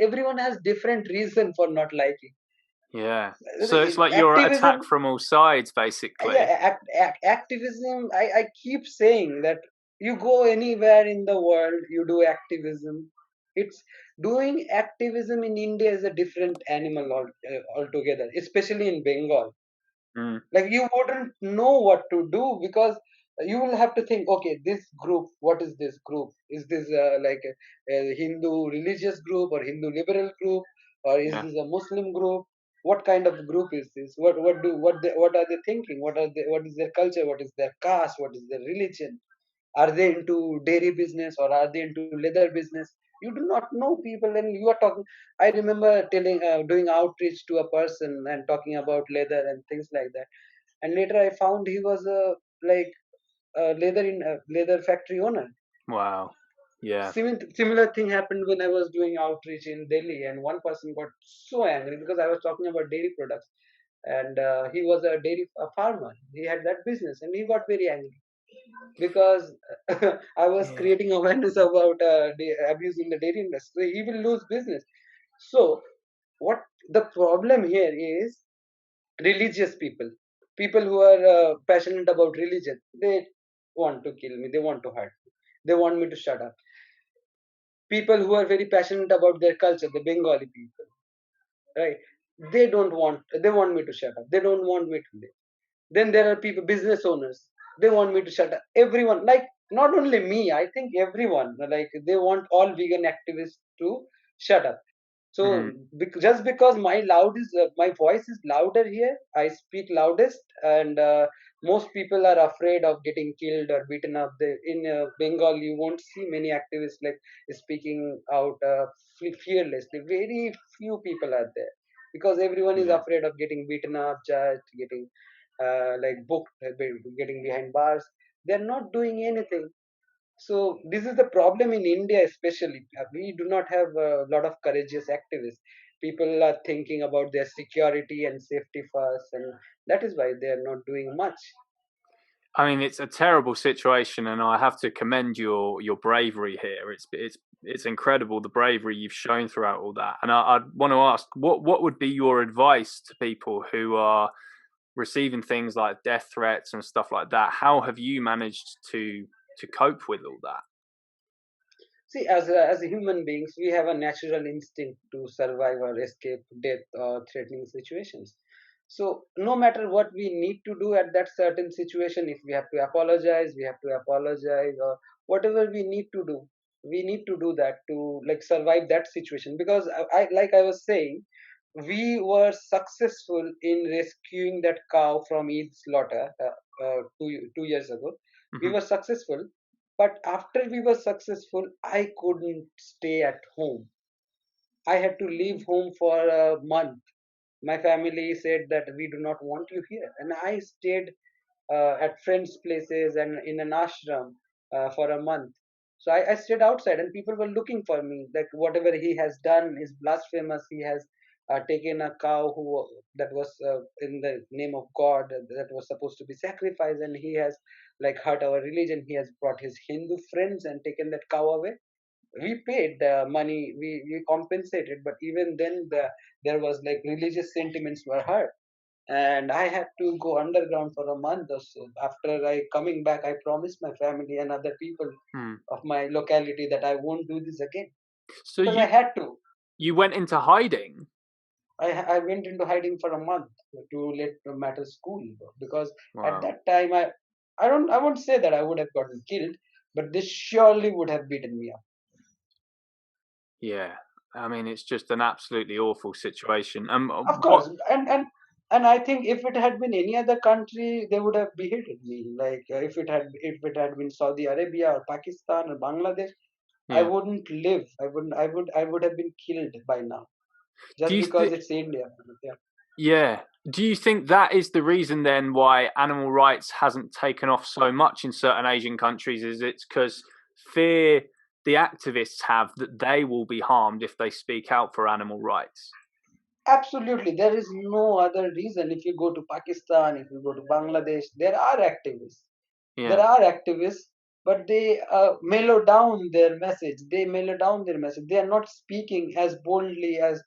Everyone has different reason for not liking. Yeah. So it's like you're Activism, attacked from all sides, basically. yeah, activism. I keep saying that you go anywhere in the world, you do activism. It's doing activism in India is a different animal altogether, especially in Bengal. Mm. Like you wouldn't know what to do, because you will have to think, okay, this group, what is this group? Is this like a Hindu religious group or Hindu liberal group, or is Yeah. this a Muslim group? What kind of group is this? What are they thinking? What is their culture? What is their caste? What is their religion? Are they into dairy business or are they into leather business? You do not know people, and you are talking. I remember telling doing outreach to a person and talking about leather and things like that, and later I found he was a like a leather factory owner. Wow. Yeah. Similar thing happened when I was doing outreach in Delhi, and one person got so angry because I was talking about dairy products, and he was a farmer. He had that business, and he got very angry because I was Yeah. creating awareness about abuse in the dairy industry. He will lose business. So, what the problem here is, religious people who are passionate about religion, they want to kill me, they want to hurt me, they want me to shut up. People who are very passionate about their culture, the Bengali people, right? They want me to shut up. They don't want me to live. Then there are people, business owners. They want me to shut up. Everyone, like not only me, I think everyone, like they want all vegan activists to shut up. Mm. So just because my voice is louder here, I speak loudest, and most people are afraid of getting killed or beaten up. In Bengal, you won't see many activists like speaking out fearlessly. Very few people are there because everyone is Yeah. afraid of getting beaten up, judged, getting like booked, getting behind bars. They're not doing anything. So this is the problem in India, especially. We do not have a lot of courageous activists. People are thinking about their security and safety first, and that is why they are not doing much. I mean, it's a terrible situation, and I have to commend your bravery here. It's incredible the bravery you've shown throughout all that. And I'd want to ask, what would be your advice to people who are receiving things like death threats and stuff like that? How have you managed to cope with all that? See, as human beings, we have a natural instinct to survive or escape death or threatening situations. So, no matter what we need to do at that certain situation, if we have to apologize, we have to apologize, or whatever we need to do that to like survive that situation. Because like I was saying, we were successful in rescuing that cow from its slaughter 2 years ago. We Mm-hmm. were successful, but after we were successful, I couldn't stay at home. I had to leave home for a month. My family said that we do not want you here, and I stayed at friends' places and in an ashram for a month. So I stayed outside, and people were looking for me. Like whatever he has done is blasphemous. He has taken a cow that was in the name of God, that was supposed to be sacrificed, and he has like hurt our religion. He has brought his Hindu friends and taken that cow away. We paid the money, we compensated, but even then there was like religious sentiments were hurt, and I had to go underground for a month or so. After I coming back, I promised my family and other people Hmm. of my locality that I won't do this again So because I had to. you went into hiding. I went into hiding for a month to let the matters cool, because at Wow. that time I won't say that I would have gotten killed, but they surely would have beaten me up. Yeah. I mean, it's just an absolutely awful situation. Of What? course, and I think if it had been any other country, they would have beheaded me. Like if it had been Saudi Arabia or Pakistan or Bangladesh, I Yeah. wouldn't live. I would have been killed by now, Do just you because think? it's India. Yeah. Yeah. Do you think that is the reason then why animal rights hasn't taken off so much in certain Asian countries? Is it's because fear the activists have that they will be harmed if they speak out for animal rights? Absolutely, there is no other reason. If you go to Pakistan, if you go to Bangladesh, there are activists. There Yeah. are activists, but they mellow down their message. They mellow down their message. They are not speaking as boldly as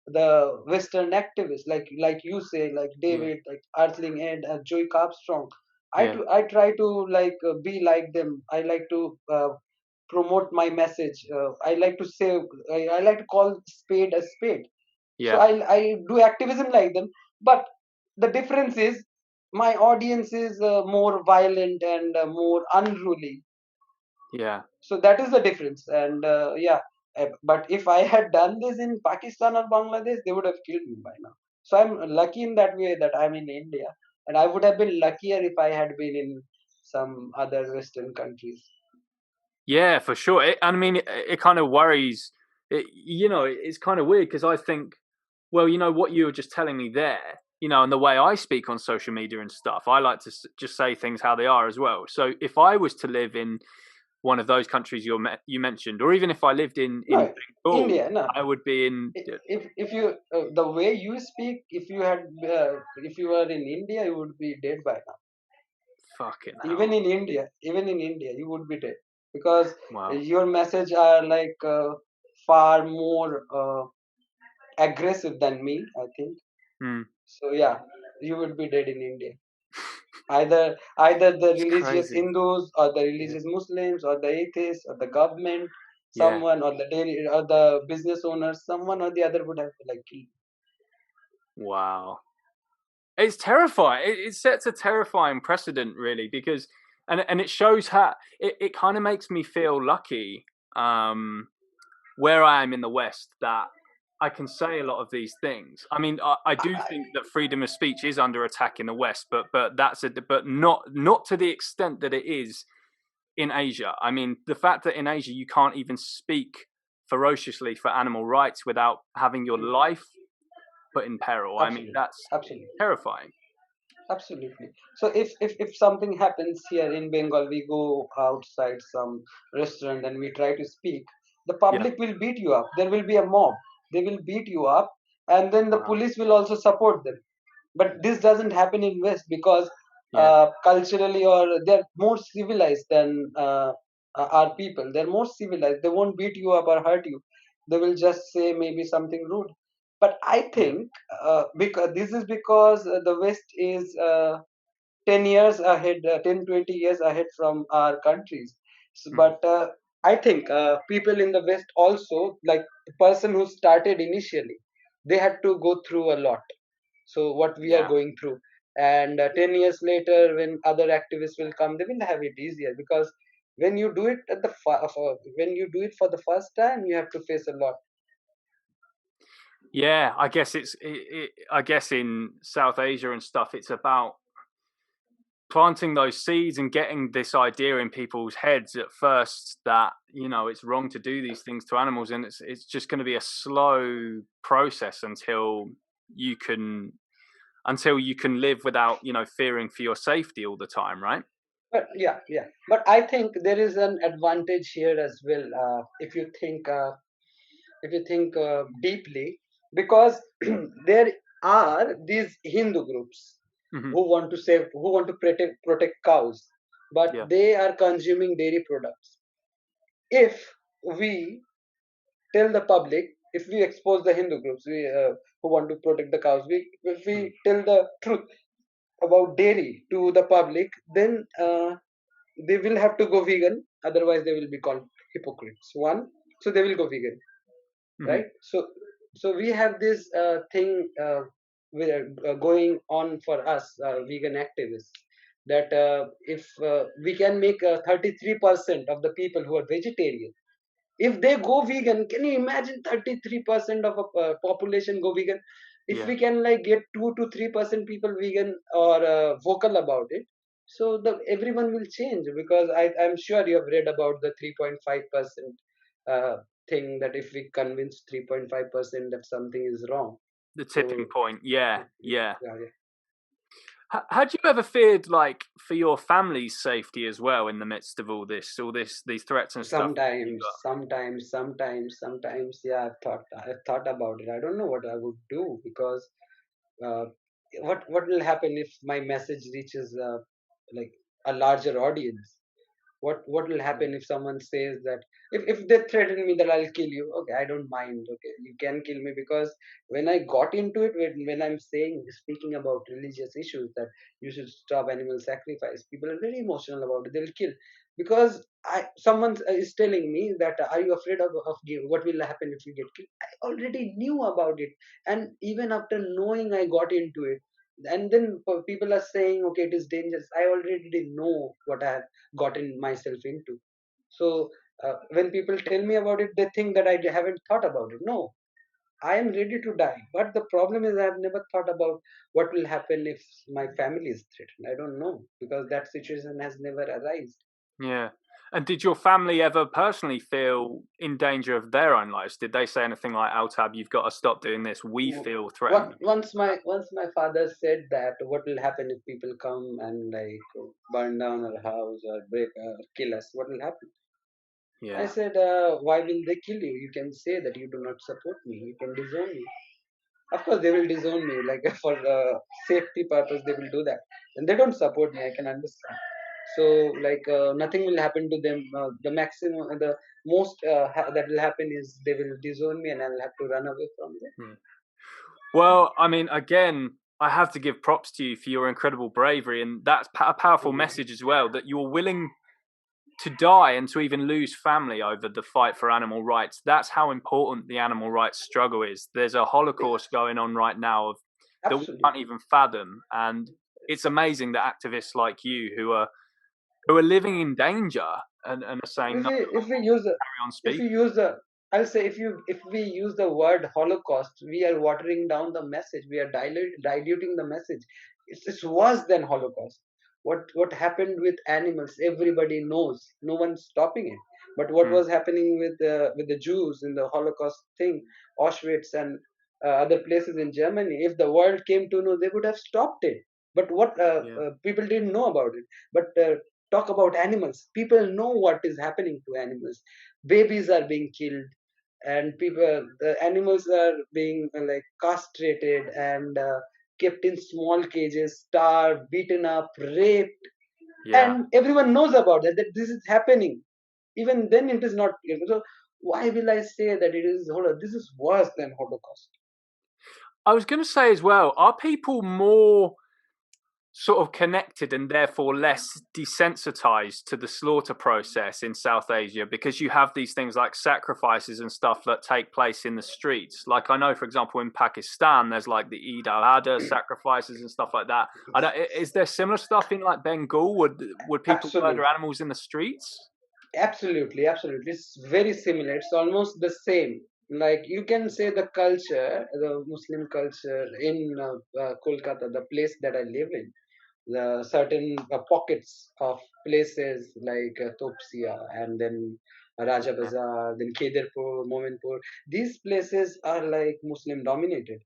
the Western activists, like you say, like Yeah. David, like Earthling and Joey Armstrong. Yeah. I try to like be like them. I like to promote my message. I like to say I like to call spade a spade. So Yeah. I do activism like them, but the difference is my audience is more violent and more unruly. Yeah. So that is the difference. And yeah, but if I had done this in Pakistan or Bangladesh, they would have killed me by now. So I'm lucky in that way that I'm in India, and I would have been luckier if I had been in some other Western countries. Yeah, for sure. I mean, it kind of worries. It's kind of weird because I think, well, what you were just telling me there, and the way I speak on social media and stuff, I like to just say things how they are as well. So if I was to live in one of those countries you mentioned, or even if I lived in No, Bengal, India, no. I would be in. If you the way you speak, if you were in India, you would be dead by now. Fucking Even hell! in India, even in India, you would be dead, because Wow. your message are like far more aggressive than me, I think. Hmm. So yeah, you would be dead in India. Either the It's religious crazy. Hindus or the Yeah. religious Muslims or the atheists or the government, Yeah. someone, or the daily or the business owners, someone or the other would have like killed. Wow. It's terrifying. It sets a terrifying precedent, really, because and it shows how it kind of makes me feel lucky where I am in the West that I can say a lot of these things. I mean, I do think that freedom of speech is under attack in the West, but but not to the extent that it is in Asia. I mean, the fact that in Asia you can't even speak ferociously for animal rights without having your life put in peril. I mean, Absolutely, that's absolutely. terrifying. Absolutely. So if something happens here in Bengal, we go outside some restaurant and we try to speak, the Yeah. public will beat you up. There will be a mob. They will beat you up, and then the Wow. police will also support them. But this doesn't happen in West, because Yeah. culturally, or they're more civilized than our people. They're more civilized. They won't beat you up or hurt you. They will just say maybe something rude. But I Yeah. think because this is because the West is 10 years ahead, 10, 20 years ahead from our countries. Mhm. But I think people in the West also, like the person who started initially, they had to go through a lot. So what we are Yeah. going through, and 10 years later, when other activists will come, they will have it easier, because when you do it when you do it for the first time, you have to face a lot. Yeah. I guess I guess in South Asia and stuff, it's about planting those seeds and getting this idea in people's heads at first that it's wrong to do these things to animals, and it's just going to be a slow process you can until you can live without fearing for your safety all the time, right? But yeah, yeah. But I think there is an advantage here as well. If you think deeply, because there are these Hindu groups Hmm. who want to protect cows, but Yeah. they are consuming dairy products. If we tell the public, if we expose the Hindu groups who want to protect the cows, if we Mm. tell the truth about dairy to the public, then they will have to go vegan. Otherwise, they will be called hypocrites. One, so they will go vegan, Hmm. right? So So we have this thing going on for us vegan activists, that if we can make 33% of the people who are vegetarian, if they go vegan, can you imagine 33% of a population go vegan? If Yeah. we can like get 2 to 3% people vegan or vocal about it, so the everyone will change, because I'm sure you have read about the 3.5% uh, thing, that if we convince 3.5% that something is wrong, The tipping so point. Yeah, yeah. yeah, yeah. Had you ever feared, like, for your family's safety as well in the midst of all this, these threats and stuff you Sometimes, got? sometimes, yeah, I've thought about it. I don't know what I would do, because uh, what will happen if my message reaches like a larger audience? What will Yeah. happen if someone says that, if they threaten me that I'll kill you? Okay, I don't mind. Okay, you can kill me, because when I got into it, when I'm speaking about religious issues, that you should stop animal sacrifice, people are very emotional about it. They'll kill, because someone is telling me that, are you afraid what will happen if you get killed? I already knew about it, and even after knowing, I got into it. And then people are saying, okay, it is dangerous. I already know what I have gotten myself into. So when people tell me about it, they think that I haven't thought about it. No, I am ready to die. But the problem is, I have never thought about what will happen if my family is threatened. I don't know, because that situation has never arisen. Yeah. And did your family ever personally feel in danger of their own lives? Did they say anything like, Altab, you've got to stop doing this. We feel threatened What because of once my father said that, what will happen if people come and like burn down our house or break kill us? What will happen? that. I Yeah. said, why will they kill you? You can say that you do not support me. You can disown me. Of course, they will disown me. Like for safety purpose, they will do that. And they don't support me. I can understand. So like nothing will happen to them. The maximum, the most that will happen is they will disown me, and I'll have to run away from them. Yeah. Well, I mean, again, I have to give props to you for your incredible bravery. And that's a powerful Mhm. message as well, that you're willing to die and to even lose family over the fight for animal rights. That's how important the animal rights struggle is. There's a holocaust going on right now that we can't Absolutely. even fathom, and it's amazing that activists like you who are living in danger and are saying if no, we if we use the carry on if we speaking. use the I'll say, if we use the word holocaust, we are watering down the message. We are diluting the message. It's worse than holocaust. What happened with animals, everybody knows. No one's stopping it. But what Mm, was happening with the Jews in the holocaust thing, Auschwitz and other places in Germany, if the world came to know, they would have stopped it. But what yeah, people didn't know about it. But talk about animals, people know what is happening to animals. Babies are being killed, and the animals are being like castrated and kept in small cages, starved, beaten up, raped, yeah. and everyone knows about that, that this is happening. Even then it is not. So why will I say that it is this is worse than holocaust? I was going to say as well, are people more sort of connected and therefore less desensitized to the slaughter process in South Asia because you have these things like sacrifices and stuff that take place in the streets? Like I know, for example, in Pakistan, there's like the Eid al-Adha sacrifices and stuff like that. Is there similar stuff in like Bengal? Would people murder Absolutely. animals in the streets? Absolutely. It's very similar. It's almost the same. Like you can say the culture, the Muslim culture in Kolkata, the place that I live in, the certain pockets of places like Topsia, and then Raja Yeah, Bazaar, then Kedarpur, Mominpur. These places are like Muslim dominated,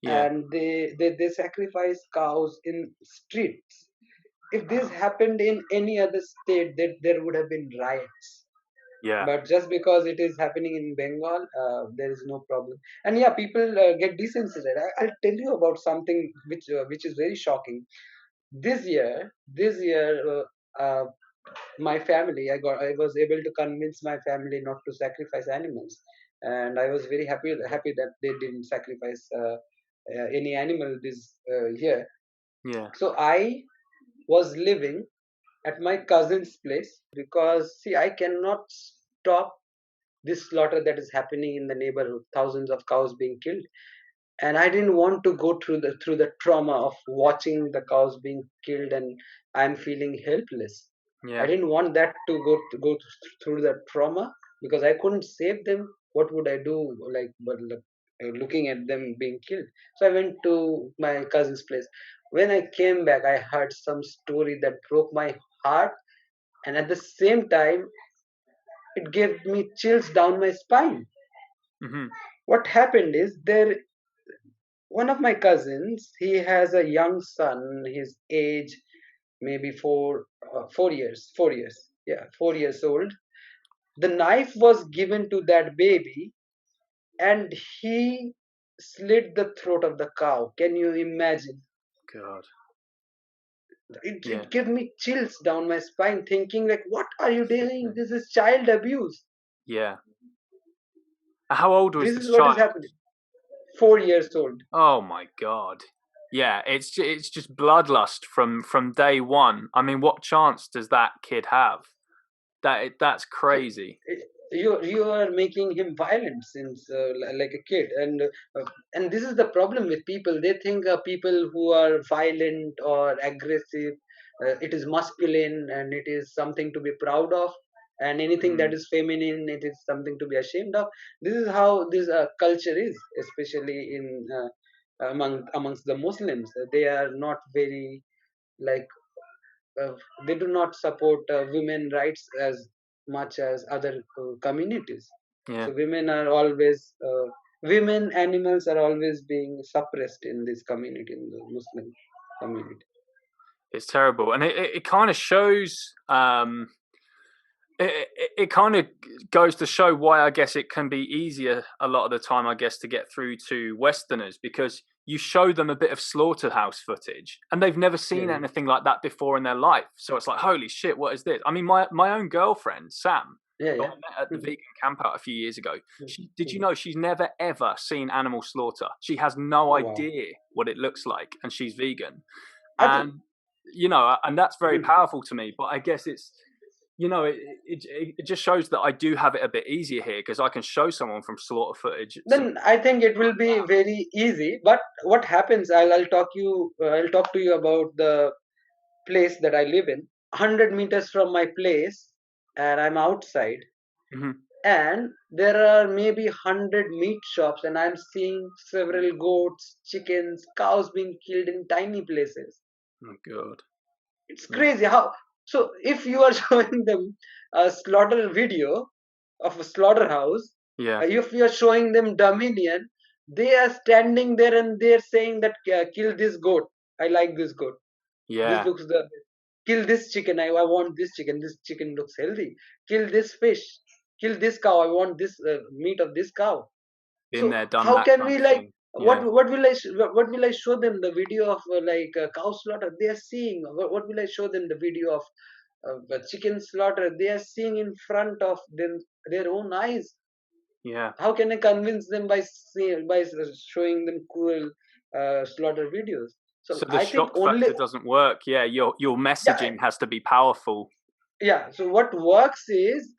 yeah, and they sacrifice cows in streets. If this happened in any other state, that there would have been riots. yeah, But just because it is happening in Bengal, there is no problem. And yeah, people get desensitized. I'll tell you about something which is very shocking. This year, my family, I was able to convince my family not to sacrifice animals, and I was very happy that they didn't sacrifice any animal this year. yeah, So I was living at my cousin's place, because see, I cannot stop this slaughter that is happening in the neighborhood, thousands of cows being killed, and I didn't want to go through the trauma of watching the cows being killed, and I'm feeling helpless. I Yeah. didn't want that to through the trauma, because I couldn't save them. What would I do, like, but looking at them being killed? So I went to my cousin's place. When I came back, I heard some story that broke my heart, and at the same time it gave me chills down my spine. Hmm. What happened is, there one of my cousins, he has a young son, his age maybe 4 years, 4 years, yeah, 4 years old. The knife was given to that baby, and he slit the throat of the cow. Can you imagine? God. Yeah. It gave me chills down my spine, thinking like, what are you doing? Shit. This is child abuse. Yeah. How old was This is this what is child? happening. 4 years old. Oh my God. Yeah, it's just bloodlust from day one. I mean, what chance does that kid have? That's So crazy. eh, you are making him violent since like a kid, and this is the problem with people. They think people who are violent or aggressive, it is masculine and it is something to be proud of, and anything that Mm, is feminine, it is something to be ashamed of. This is how this culture is, especially in amongst the Muslims. They are not very, like, uh, they do not support women rights as much as other communities. yeah, So women are always women animals are always being suppressed in this community, in the Muslim community. it's terrible, and it kind of shows. It kind of goes to show why I guess it can be easier a lot of the time, I guess, to get through to Westerners, because you show them a bit of slaughterhouse footage and they've never Yeah, seen anything like that before in their life. So it's like, holy shit, what is this? I mean, my own girlfriend, Sam, yeah, who I yeah. met at the Mhm, vegan camp out a few years ago, did you mhm. know she's never ever seen animal slaughter? She has no Oh, wow. idea what it looks like, and she's vegan. I think. And and that's very Mhm. powerful to me. But I guess it's it just shows that I do have it a bit easier here because I can show someone from slaughter footage some. Then I think it will be very easy. But what happens? I'll talk to you about the place that I live in. 100 meters from my place, and I'm outside, Mhm. and there are maybe 100 meat shops, and I'm seeing several goats, chickens, cows being killed in tiny places. Oh god. It's Yeah. crazy how. So if you are showing them a slaughter video of a slaughterhouse, Yeah. if you are showing them Dominion, they are standing there and they're saying that, kill this goat, I like this goat, this Yeah. looks the, kill this chicken, I want this chicken, this chicken looks healthy, kill this fish, kill this cow, I want this meat of this cow. Been So there, done how that can kind we, of like, thing. Yeah. what will I show them the video of cow slaughter? They are seeing. What will I show them the video of chicken slaughter? They are seeing in front of them, their own eyes. Yeah. How can I convince them by showing them cruel slaughter videos? So So the I think shock only, factor doesn't work. Yeah, your yeah, messaging has to be powerful. yeah. So what works is,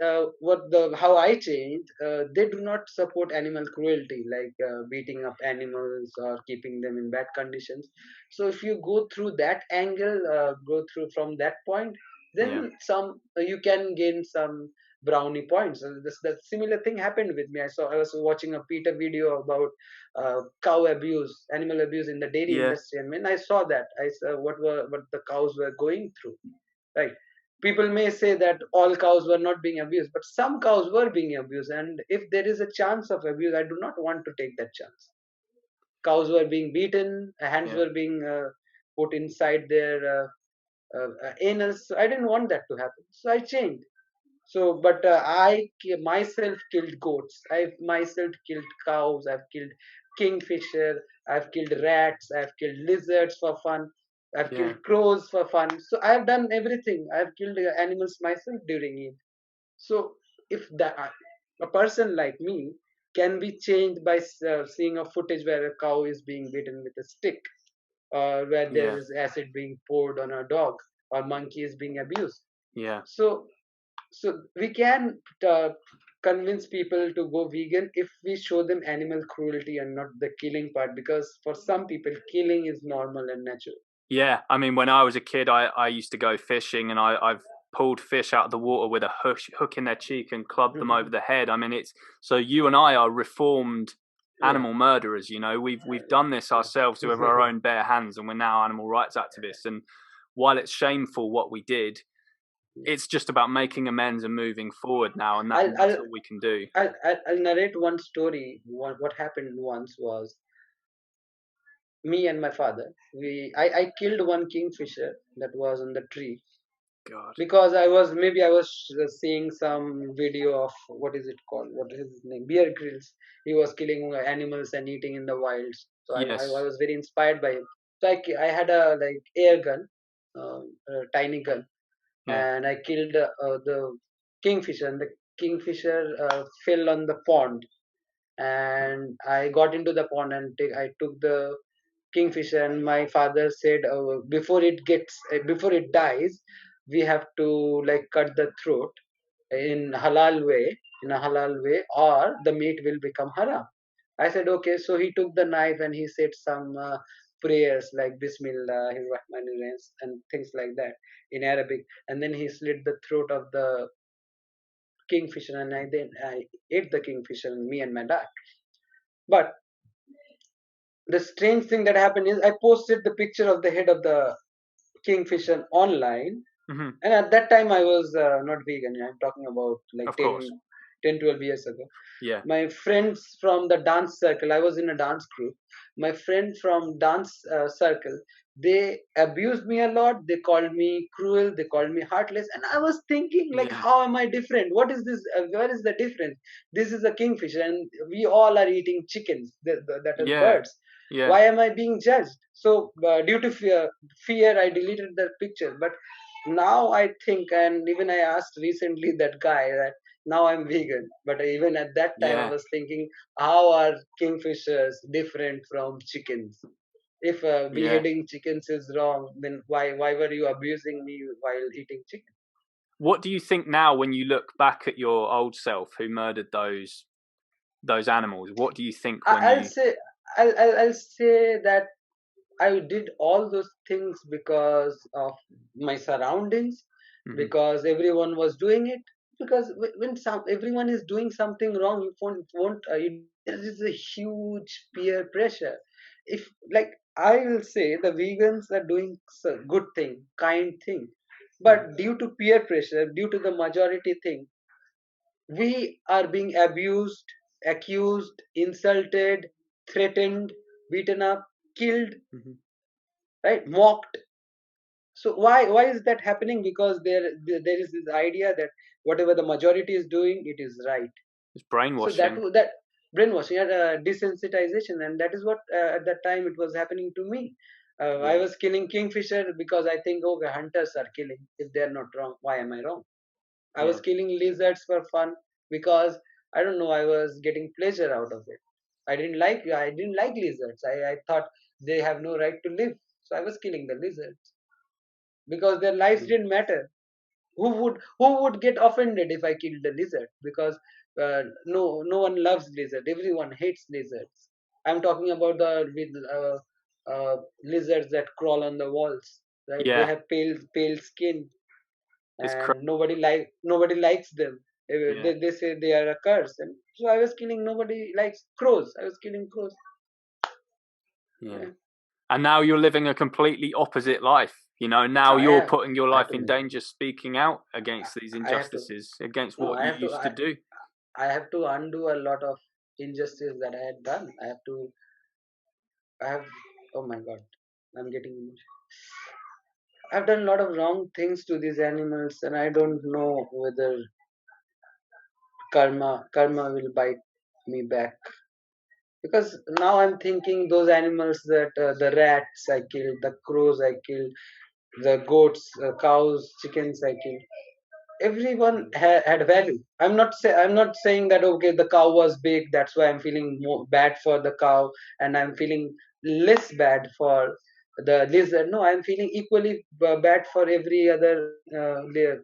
what the how I changed. They do not support animal cruelty, like beating up animals or keeping them in bad conditions. So if you go through that angle, go through from that point, Yeah. then some you can gain some brownie points. This that similar thing happened with me. I was watching a Peter video about cow abuse, animal abuse in the dairy Yeah. industry, and when I saw that, I saw what the cows were going through. Right. People may say that all cows were not being abused, but some cows were being abused, and if there is a chance of abuse, I do not want to take that chance. Cows were being beaten, hands Yeah. were being put inside their anus. So I didn't want that to happen, so I changed. So, but myself killed goats. I've myself killed cows. I've killed kingfisher. I've killed rats. I've killed lizards for fun. I've Yeah. killed crows for fun. So I've done everything. I've killed animals myself during it. So if a person like me can be changed by seeing a footage where a cow is being beaten with a stick, or where there Yeah. is acid being poured on a dog, or monkey is being abused. Yeah. So we can uh, convince people to go vegan if we show them animal cruelty and not the killing part, because for some people killing is normal and natural. Yeah, I mean, when I was a kid, I used to go fishing, and I've pulled fish out of the water with a hook in their cheek and clubbed them over the head. I mean, it's so you and I are reformed Yeah. animal murderers. You know, we've done this ourselves with our own bare hands, and we're now animal rights activists. And while it's shameful what we did, it's just about making amends and moving forward now, and I'll, that's I'll, all we can do. I'll narrate one story. What happened once was, me and my father, I killed one kingfisher that was on the tree, God. because I was seeing some video of, what is it called? What is his name? Bear Grylls. He was killing animals and eating in the wilds. So I Yes. was very inspired by him. So I had a like air gun, a tiny gun, Yeah. and I killed the kingfisher. And the kingfisher fell on the pond, and I got into the pond and I took the kingfisher. And my father said, before it dies, we have to like cut the throat in halal way, or the meat will become haram. I said okay. So he took the knife and he said some prayers like Bismillah and things like that in Arabic, and then he slit the throat of the kingfisher, and I ate the kingfisher, me and my dad. But the strange thing that happened is I posted the picture of the head of the kingfisher online, Hmm. and at that time I was not vegan. I'm talking about like Of course. 12 years ago. Yeah. My friends from the dance circle, I was in a dance group. My friend from dance circle, they abused me a lot. They called me cruel, they called me heartless, and I was thinking like, Yeah. how am I different? What is this? Where is the difference? This is a kingfisher and we all are eating chickens, that is Yeah. birds. Yeah. Why am I being judged? So due to fear I deleted that picture. But now I think, and even I asked recently that guy that now I'm vegan. But even at that time, I Yeah. was thinking, how are kingfishers different from chickens? If Yeah. beheading chickens is wrong, then why were you abusing me while eating chicken? What do you think now when you look back at your old self who murdered those animals? What do you think when I'll you? say I'll say that I did all those things because of my surroundings, Hmm. because everyone was doing it. Because when everyone is doing something wrong, there is a huge peer pressure. If like I will say, the vegans are doing good thing, kind thing, Hmm. but due to peer pressure, due to the majority thing, we are being abused, accused, insulted, threatened, beaten up, killed, Hmm. right, mocked. So why is that happening? Because there is this idea that whatever the majority is doing, it is right. It's So brainwashing. that brainwashing and desensitization, and that is what at that time it was happening to me. I Yeah. was killing kingfisher because I think, okay, hunters are killing. If they are not wrong, why am I wrong? I was Yeah. killing lizards for fun because I don't know, I was getting pleasure out of it. I didn't like lizards. I thought they have no right to live. So I was killing the lizards because their lives Yeah. didn't matter. Who would get offended if I killed a lizard? Because no one loves lizard. Everyone hates lizards. I'm talking about the lizards that crawl on the walls. Right? They Yeah. have pale skin, It's crazy. and nobody likes them. Yeah. They say they are a curse, and so I was killing. Nobody likes crows. I was killing crows. Yeah. Yeah. And now you're living a completely opposite life. You know, now I you're have putting your I have life to in make. danger, speaking out against these I have to. injustices, against No, what I you have to. used to do. I have to undo a lot of injustice that I had done. I have. Oh my God, I'm getting emotional. I've done a lot of wrong things to these animals, and I don't know whether karma will bite me back. Because now I'm thinking those animals, that the rats I killed, the crows I killed, the goats, cows, chickens I killed. Everyone had value. I'm not saying that okay, the cow was big, that's why I'm feeling more bad for the cow, and I'm feeling less bad for the lizard. No, I'm feeling equally bad for every other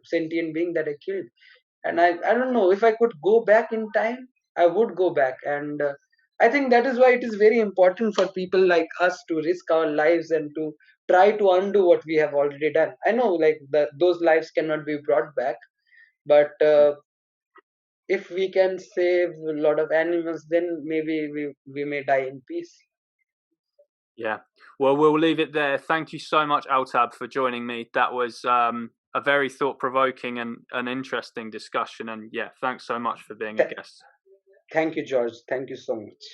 sentient being that I killed. And I don't know if I could go back in time, I would go back. And I think that is why it is very important for people like us to risk our lives and to try to undo what we have already done. I know, like, those lives cannot be brought back, but if we can save a lot of animals, then maybe we may die in peace. Yeah. Well, we'll leave it there. Thank you so much, Altab, for joining me. That was a very thought provoking and an interesting discussion. And yeah, thanks so much for being a Th- guest. Thank you, George. Thank you so much.